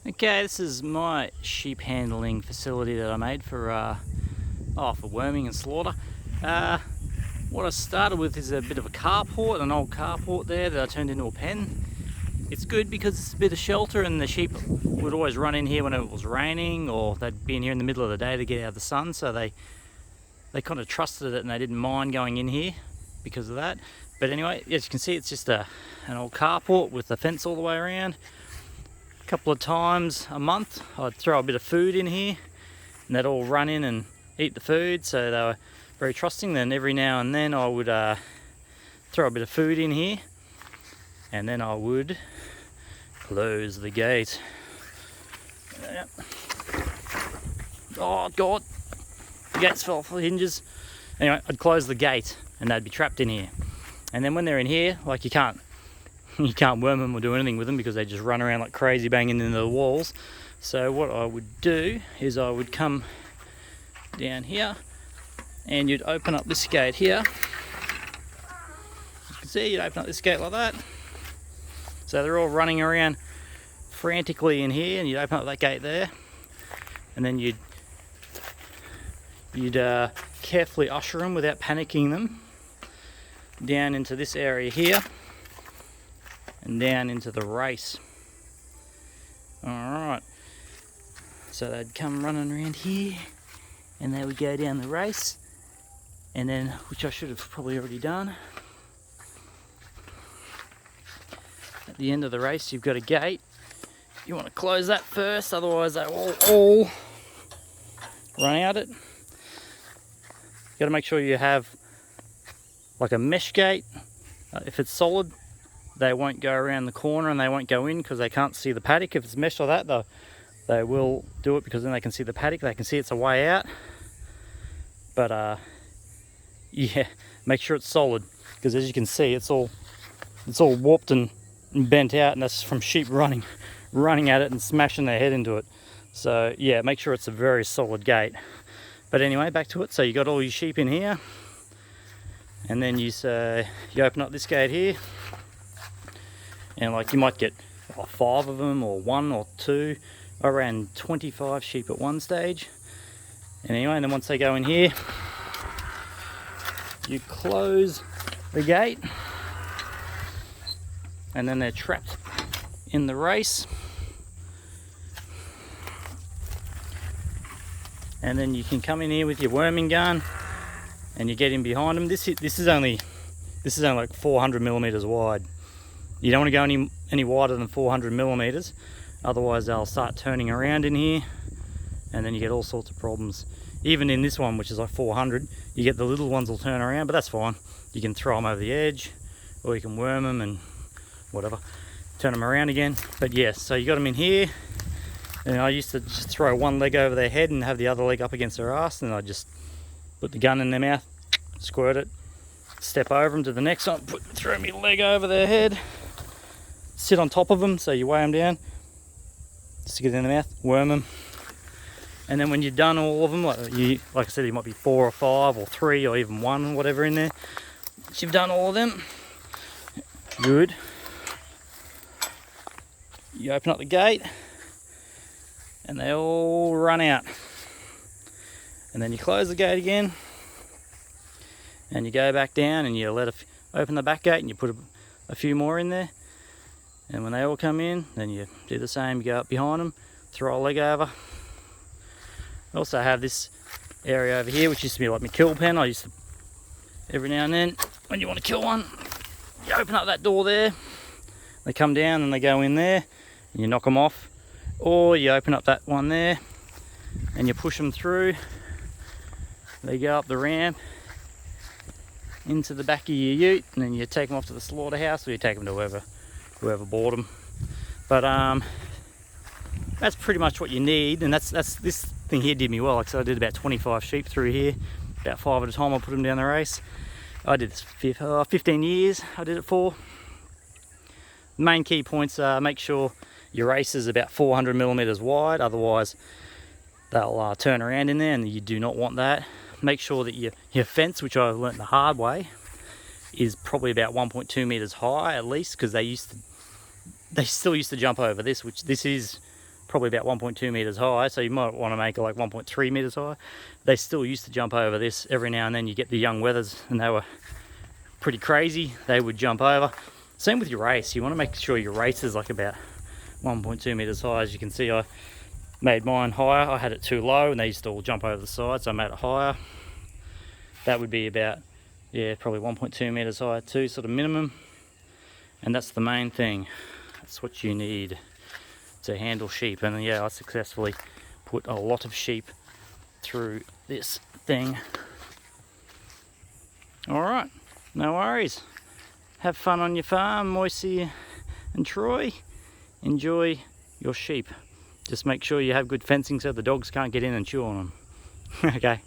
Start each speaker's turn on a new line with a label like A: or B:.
A: Okay, this is my sheep handling facility that I made for worming and slaughter. What I started with is a bit of a carport, an old carport there that I turned into a pen. It's good because it's a bit of shelter, and the sheep would always run in here when it was raining, or they'd be in here in the middle of the day to get out of the sun, so they kind of trusted it and they didn't mind going in here because of that. But anyway, as you can see, it's just an old carport with a fence all the way around. A couple of times a month I'd throw a bit of food in here and they'd all run in and eat the food, so they were very trusting. Then every now and then I would throw a bit of food in here, and then I would close the gate. Oh God, the gates fell off the hinges. Anyway, I'd close the gate and they'd be trapped in here. And then when they're in here, like you can't worm them or do anything with them because they just run around like crazy banging into the walls. So what I would do is I would come down here and you'd open up this gate here. You can see you'd open up this gate like that. So they're all running around frantically in here, and you'd open up that gate there, and then you'd carefully usher them without panicking them down into this area here and down into the race. Alright, so they'd come running around here and they would go down the race, and then, which I should have probably already done, at the end of the race you've got a gate. You want to close that first, otherwise they will all run out it. You've got to make sure you have like a mesh gate. If it's solid, they won't go around the corner and they won't go in because they can't see the paddock. If it's mesh like that, they will do it because then they can see the paddock. They can see it's a way out. But yeah, make sure it's solid, because as you can see, it's all warped and bent out, and that's from sheep running at it and smashing their head into it. So yeah, make sure it's a very solid gate. But anyway, back to it. So you got all your sheep in here, and then you open up this gate here, and like you might get 5 of them or 1 or 2. I ran 25 sheep at one stage. And anyway, and then once they go in here, you close the gate, and then they're trapped in the race. And then you can come in here with your worming gun and you get in behind them. This is only like 400 millimeters wide. You don't want to go any wider than 400 millimeters, otherwise they'll start turning around in here, and then you get all sorts of problems. Even in this one, which is like 400, you get the little ones will turn around, but that's fine. You can throw them over the edge, or you can worm them and whatever, turn them around again. But yes, so you got them in here, and I used to just throw one leg over their head and have the other leg up against their ass, and I just put the gun in their mouth, squirt it, step over them to the next one, throw my leg over their head, sit on top of them, so you weigh them down, stick it in the mouth, worm them. And then when you're done all of them, like I said, you might be 4 or 5 or 3 or even 1, whatever in there. Once you've done all of them, good. You open up the gate, and they all run out. And then you close the gate again, and you go back down, and you open the back gate, and you put a few more in there. And when they all come in, then you do the same. You go up behind them, throw a leg over. I also have this area over here, which used to be like my kill pen. I used to, every now and then, when you want to kill one, you open up that door there, they come down and they go in there, and you knock them off. Or you open up that one there, and you push them through. They go up the ramp into the back of your ute, and then you take them off to the slaughterhouse, or you take them to whoever bought them. But that's pretty much what you need, and that's this thing here did me well. Like, so I did about 25 sheep through here, about 5 at a time. I put them down the race. I did this 15 years I did it for. The main key points are make sure your race is about 400 millimeters wide, otherwise they'll turn around in there, and you do not want that. Make sure that your fence, which I learnt the hard way, is probably about 1.2 meters high at least, because they still used to jump over this, which this is probably about 1.2 meters high, so you might want to make it like 1.3 meters high. They still used to jump over this every now and then. You get the young wethers, and they were pretty crazy. They would jump over. Same with your race. You want to make sure your race is like about 1.2 meters high. As you can see, I made mine higher. I had it too low, and they used to all jump over the side, so I made it higher. That would be about, yeah, probably 1.2 meters high too, sort of minimum. And that's the main thing. That's what you need to handle sheep. And yeah, I successfully put a lot of sheep through this thing. All right, no worries. Have fun on your farm, Moisey and Troy. Enjoy your sheep. Just make sure you have good fencing so the dogs can't get in and chew on them. Okay.